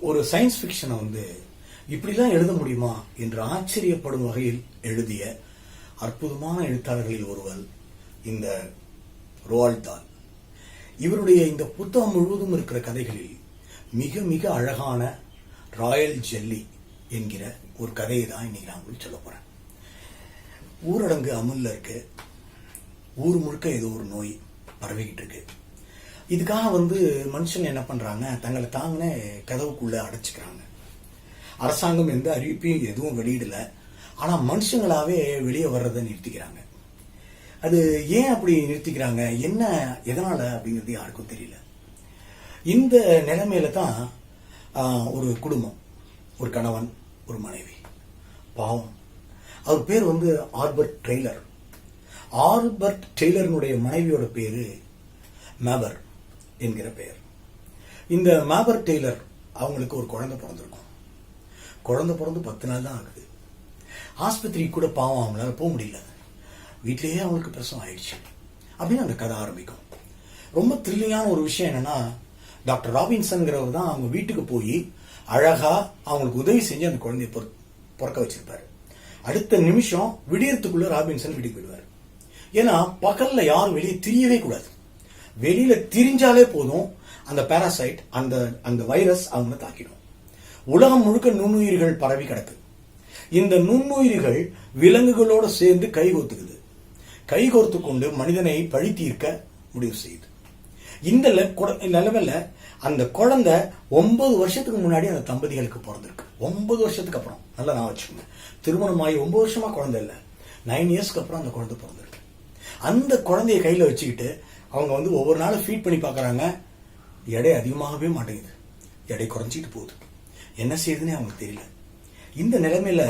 ஒரு சயின்ஸ் ஃபிக்ஷனை இப்படிலாம் எழுத முடியுமா என்று ஆச்சரியப்படும் வகையில் எழுதிய அற்புதமான எழுத்தாளர்களில் ஒருவர் இந்த ரோவால்ட் தால். இவருடைய இந்த புத்தகம் முழுவதும் இருக்கிற கதைகளில் மிக மிக அழகான ராயல் ஜெல்லி என்கிற ஒரு கதையை தான் இன்னைக்கு நான் உங்களுக்கு சொல்ல போறேன். ஊரடங்கு அமல்ல இருக்கு. ஊர் முழுக்க ஏதோ ஒரு நோய் பரவிக்கிட்டு இருக்கு. இதுக்காக மனுஷங்க என்ன பண்றாங்க, தங்களை தாங்கனே கதவுக்குள்ள அடைச்சுக்கிறாங்க. அரசாங்கம் எந்த அறிவிப்பையும் எதுவும் வெளியிடல. ஆனா மனுஷங்களாவே வெளியே வர்றதை நிறுத்திக்கிறாங்க. அது ஏன் அப்படி நிறுத்திக்கிறாங்க, என்ன எதனால அப்படிங்கிறது யாருக்கும் தெரியல. இந்த நிலைமையில தான் ஒரு குடும்பம், ஒரு கணவன், ஒரு மனைவி, பாவம். அவர் பேர் ஆல்பர்ட் டெய்லர். ஆல்பர்ட் டெய்லருடைய மனைவியோட பேரு மேபர் என்கிற பெயர். இந்த மேபர் டெய்லர் அவங்களுக்கு ஒரு குழந்தை பிறந்திருக்கும். குழந்தை பிறந்து 10 நாள் தான் ஆகுது. ஆஸ்பத்திரிக்கு கூட பாவம் அவங்களால போக முடியல. வீட்டிலேயே அவங்களுக்கு பிரசவம் ஆயிடுச்சு அப்படின்னு அந்த கதை ஆரம்பிக்கும். ரொம்ப த்ரில்லிங்கான ஒரு விஷயம் என்னன்னா, டாக்டர் ராபின்சன்கிறவர் தான் அவங்க வீட்டுக்கு போய் அழகா அவங்களுக்கு உதவி செஞ்சு அந்த குழந்தைய பிறக்க வச்சிருப்பாரு. அடுத்த நிமிஷம் விடியறதுக்குள்ள ராபின்சன் வீட்டுக்கு போயிடுவார். ஏன்னா பகல்ல யாரும் வெளியே திரியவே கூடாது. வெளியில திரிஞ்சாலே போதும் அந்த பாராசைட், அந்த வைரஸ் அவங்களை தாக்கிடும். உலகம் முழுக்க நுண்ணுயிர்கள் பரவி கிடக்கு. இந்த நுண்ணுயிர்கள் விலங்குகளோட சேர்ந்து கைகோத்துக்குது. கைகோர்த்து கொண்டு மனிதனை பழி தீர்க்க முடிவு செய்யுது. இந்த நிலைமையில அந்த குழந்தை 9 வருஷத்துக்கு முன்னாடி அந்த தம்பதிகளுக்கு பிறந்திருக்கு. 9 வருஷத்துக்கு அப்புறம், நல்லா நான் வச்சுக்கோங்க, திருமணமாகி 9 வருஷமா குழந்தை இல்லை, 9 இயர்ஸ்க்கு அப்புறம் அந்த குழந்தை பிறந்திருக்கு. அந்த குழந்தைய கையில வச்சுக்கிட்டு அவங்க ஒவ்வொரு நாளும் ஃபீட் பண்ணி பாக்குறாங்க. எடை அதிகமாகவே மாட்டேங்குது, எடை குறைஞ்சிட்டு போகுது. என்ன செய்யுதுன்னு அவங்களுக்கு தெரியல. இந்த நிலைமையில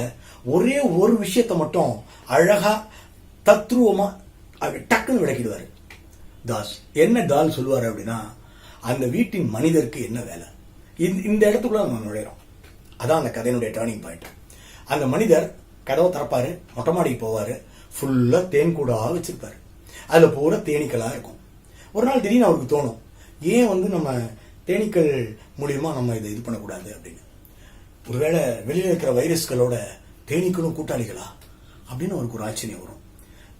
ஒரே ஒரு விஷயத்த மட்டும் அழகா தத்ரூபமா டக்குன்னு விளக்கிடுவாரு தாஸ். என்ன தால் சொல்லுவாரு அப்படின்னா, அந்த வீட்டின் மனிதருக்கு என்ன வேலை, இந்த இடத்துக்குள்ள நம்ம நுழையிறோம். அதான் அந்த கதையினுடைய டேர்னிங் பாயிண்ட். அந்த மனிதர் கதவை திறப்பாரு, மொட்டை மாடிக்கு போவாரு, ஃபுல்லா தேன் கூடா வச்சிருப்பாரு. அதுல பூரா தேனீக்களா இருக்கும். ஒரு நாள் திடீர்னு அவருக்கு தோணும், ஏன் நம்ம தேனீக்கள் மூலியமா நம்ம இதை இது பண்ணக்கூடாது அப்படின்னு. ஒருவேளை வெளியில இருக்கிற வைரஸ்களோட தேனீக்களும் கூட்டாளிகளா அப்படின்னு அவருக்கு ஒரு ஆச்சரியம் வரும்.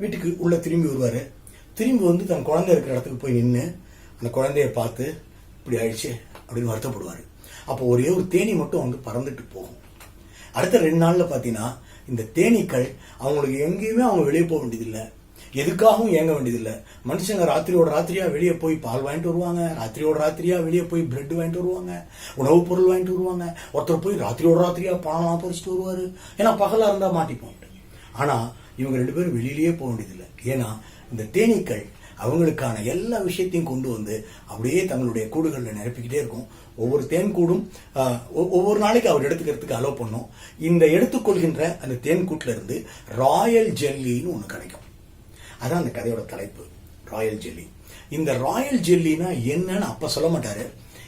வீட்டுக்கு உள்ள திரும்பி வருவாரு. திரும்பி தன் குழந்தை இருக்கிற இடத்துக்கு போய் நின்று அந்த குழந்தைய பார்த்து இப்படி ஆயிடுச்சு அப்படின்னு வருத்தப்படுவாரு. அப்போ ஒரே ஒரு தேனி மட்டும் பறந்துட்டு போகும். அடுத்த 2 நாள்ல பாத்தீங்கன்னா இந்த தேனீக்கள் அவங்களுக்கு எங்கேயுமே அவங்க வெளியே போக வேண்டியதில்லை, எதுக்காகவும் ஏங்க வேண்டியதில்லை. மனுஷங்க ராத்திரியோட ராத்திரியா வெளியே போய் பால் வாங்கிட்டு வருவாங்க, ராத்திரியோட ராத்திரியா வெளியே போய் பிரெட் வாங்கிட்டு வருவாங்க, உணவுப் பொருள் வாங்கிட்டு வருவாங்க. ஒருத்தர் போய் ராத்திரியோட ராத்திரியா பணம்லாம் பறிச்சுட்டு வருவாரு. ஏன்னா பகலா இருந்தா மாட்டிப்போம். ஆனா இவங்க 2 பேரும் வெளியிலேயே போக வேண்டியதில்லை. ஏன்னா இந்த தேனீக்கள் அவங்களுக்கான எல்லா விஷயத்தையும் கொண்டு அப்படியே தங்களுடைய கூடுகளில் நிரப்பிக்கிட்டே இருக்கும். ஒவ்வொரு தேன் கூடும் ஒவ்வொரு நாளைக்கு அவர் எடுத்துக்கிறதுக்கு அலோவ் பண்ணும். இந்த எடுத்துக்கொள்கின்ற அந்த தேன் கூட்டுல இருந்து ராயல் ஜெல்லின்னு ஒண்ணு கிடைக்கும். அதான் அந்த கதையோட தலைப்பு, ராயல் ஜெல்லி. இந்த ராயல் ஜெல்லினா என்னன்னு அப்ப சொல்ல மாட்டாரு.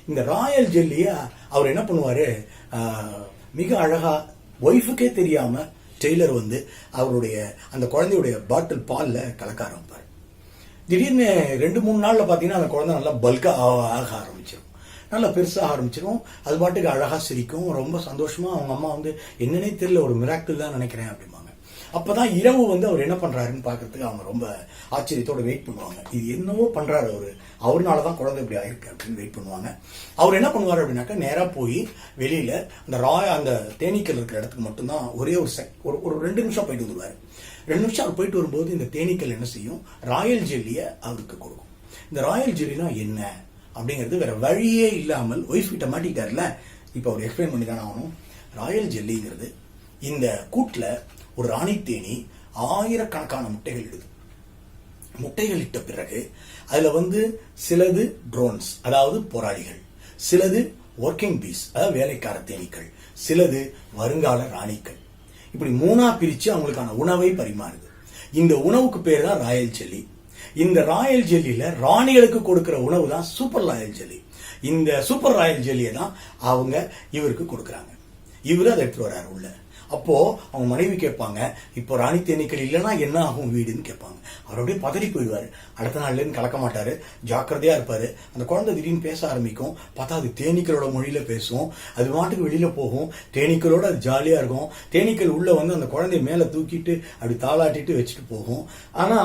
இந்த ராயல் ஜெல்லிய அவர் என்ன பண்ணுவாரு, மிக அழகா ஒய்ஃபுக்கே தெரியாம டெய்லர் அவருடைய அந்த குழந்தையுடைய பாட்டில் பால்ல கலக்க ஆரம்பிப்பார். திடீர்னு 2-3 நாள்ல பாத்தீங்கன்னா அந்த குழந்தை நல்லா பல்கா ஆக ஆரம்பிச்சிடும், நல்லா பெருசாக ஆரம்பிச்சிடும். அது பாட்டுக்கு அழகா சிரிக்கும். ரொம்ப சந்தோஷமா அவங்க அம்மா என்னன்னே தெரியல, ஒரு மிராக்கிள் தான் நினைக்கிறேன் அப்படிம்பாங்க. அப்பதான் இரவு அவர் என்ன பண்றாருன்னு பாக்குறதுக்கு அவங்க ரொம்ப ஆச்சரியத்தோட வெயிட் பண்ணுவாங்க. இது என்னவோ பண்றாரு அவருனாலதான் குழந்தை இப்படி ஆயிருக்கு அப்படின்னு வெயிட் பண்ணுவாங்க. அவர் என்ன பண்ணுவாரு அப்படின்னாக்கா, நேரா போய் வெளியில அந்த தேனீக்கள் இருக்கிற இடத்துக்கு மட்டும்தான் ஒரே ஒரு 2 நிமிஷம் போயிட்டு வந்துருவாரு. 2 நிமிஷம் அவர் போயிட்டு வரும்போது இந்த தேனீக்கள் என்ன செய்யும், ராயல் ஜெல்லிய அவருக்கு கொடுக்கும். இந்த ராயல் ஜெல்லினா என்ன அப்படிங்கிறது வேற வழியே இல்லாமல் ஒய்ஃப் கிட்ட மாட்டிக்கிட்டாருல, இப்ப அவர் எக்ஸ்பிளைன் பண்ணி தானே ஆகணும். ராயல் ஜெல்லிங்கிறது இந்த கூட்டுல ஒரு ராணி தேனி ஆயிரக்கணக்கான முட்டைகள் இடுது. முட்டைகள் இட்ட பிறகு அதுல சிலது ட்ரோன்ஸ், அதாவது போராளிகள், சிலது ஒர்க்கிங் பீஸ், அதாவது வேலைக்கார தேனீக்கள், சிலது வருங்கால ராணிகள். இப்படி 3ஆ பிரிச்சு அவங்களுக்கான உணவை பரிமாறுது. இந்த உணவுக்கு பேர் தான் ராயல் ஜெல்லி. இந்த ராயல் ஜெல்லியில ராணிகளுக்கு கொடுக்கிற உணவு தான் சூப்பர் ராயல் ஜெல்லி. இந்த சூப்பர் ராயல் ஜெல்லியை தான் அவங்க இவருக்கு கொடுக்கறாங்க. இவரு அதை எடுத்து வர்றாரு உள்ள. அப்போ அவங்க மனைவி கேட்பாங்க, இப்போ ராணி தேனீக்கள் இல்லைன்னா என்ன ஆகும் வீடுன்னு கேட்பாங்க. அவர் அப்படியே பதறி போயிடுவாரு. அடுத்த நாள்ல இருந்து கலக்க மாட்டாரு, ஜாக்கிரதையா இருப்பாரு. அந்த குழந்தை திடீர்னு பேச ஆரம்பிக்கும். பார்த்தா அது தேனீக்களோட மொழியில பேசும். அது மாட்டுக்கு வெளியில போகும். தேனீக்களோட அது ஜாலியா இருக்கும். தேனீக்கள் உள்ள வந்து அந்த குழந்தைய மேல தூக்கிட்டு அப்படி தாளாட்டிட்டு வச்சுட்டு போகும். ஆனா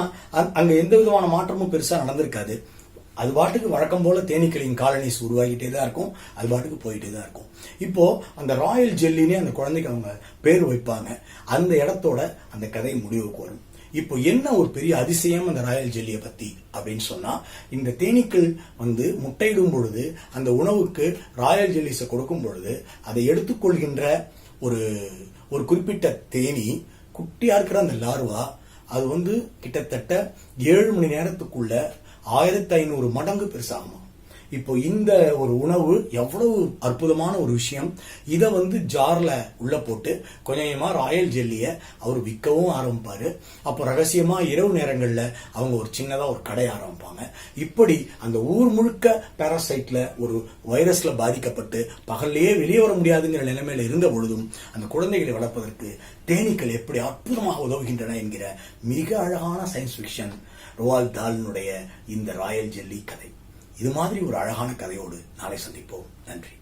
அங்க எந்த விதமான மாற்றமும் பெருசா நடந்திருக்காது. அது பாட்டுக்கு வழக்கம் போல தேனீக்களின் காலனிஸ் உருவாகிட்டே தான் இருக்கும். அது பாட்டுக்கு போயிட்டே தான் இருக்கும். இப்போ அந்த ராயல் ஜெல்லினே அந்த குழந்தைக்கு அவங்க பேர் வைப்பாங்க. அந்த இடத்தோட அந்த கதை முடிவுக்கு வரும். இப்போ என்ன ஒரு பெரிய அதிசயம் அந்த ராயல் ஜெல்லியை பத்தி அப்படின்னு சொன்னா, இந்த தேனீக்கள் வந்து முட்டையிடும் பொழுது அந்த உணவுக்கு ராயல் ஜெல்லிஸை கொடுக்கும் பொழுது அதை எடுத்துக்கொள்கின்ற ஒரு ஒரு குறிப்பிட்ட தேனி குட்டியா இருக்கிற அந்த லார்வா அது வந்து கிட்டத்தட்ட 7 மணி நேரத்துக்குள்ள 1500 மடங்கு பெருசாகுமா. இப்போ இந்த ஒரு உணவு எவ்வளவு அற்புதமான ஒரு விஷயம். இதை வந்து ஜார்ல உள்ள போட்டு கொஞ்சமா ராயல் ஜெல்லிய அவர் விற்கவும் ஆரம்பிப்பாரு. அப்போ ரகசியமா இரவு நேரங்கள்ல அவங்க ஒரு சின்னதா ஒரு கடை ஆரம்பிப்பாங்க. இப்படி அந்த ஊர் முழுக்க பாராசைட்ல ஒரு வைரஸ்ல பாதிக்கப்பட்டு பகல்லையே வெளியே வர முடியாதுங்கிற நிலைமையில இருந்த பொழுதும் அந்த குழந்தைகளை வளர்ப்பதற்கு தேனீக்கள் எப்படி அற்புதமாக உதவுகின்றன என்கிற மிக அழகான சயின்ஸ் ஃபிக்ஷன் ரோவால்ட் தாலினுடைய இந்த ராயல் ஜெல்லி கதை. இது மாதிரி ஒரு அழகான கதையோடு நாளை சந்திப்போம். நன்றி.